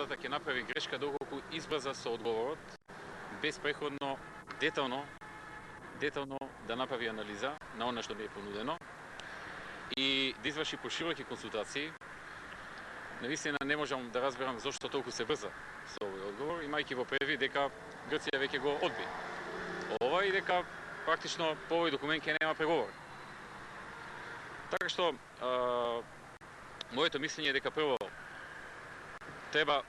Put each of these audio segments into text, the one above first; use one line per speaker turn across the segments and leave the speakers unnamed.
владата ќе направи грешка доколку избрза со одговорот, без преходно, детално да направи анализа на она што ми е понудено и да изврши пошироки консултации. Навистина не можам да разберам зошто толку се брза со овој одговор, имајќи во предвид дека Грција веќе го одби ова и дека практично по овој документ ќе нема преговори. Така што моето мислење е дека прво треба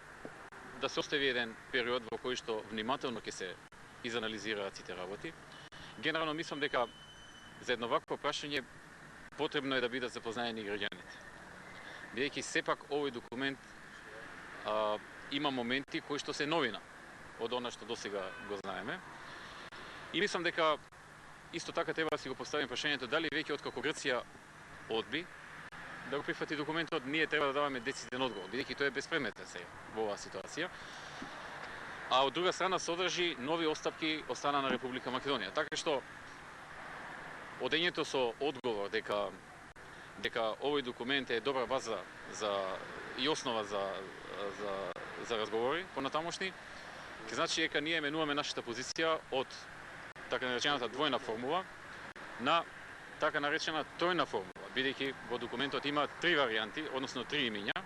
да се остави еден период во кој што внимателно ќе се изанализираат сите работи. Генерално мислам дека за едно вакво прашање потребно е да бидат запознаени граѓаните. Бидејќи сепак овој документ има моменти кои што се новина од она што досега го знаеме. И мислам дека исто така треба да си го поставим прашањето дали веќе откако Грција одби да го прифати документот, ние треба да даваме дециден одговор, бидејќи тој е безпредметен сега во оваа ситуација. А од друга страна содржи нови остапки од страна на Република Македонија. Така што одењето со одговор дека овој документ е добра база и основа за разговори понатамошни, ќе значи дека ние менуваме нашата позиција од така наречената двојна формула на така наречена тројна формула, бидејќи во документот има 3 варијанти, односно 3 имиња.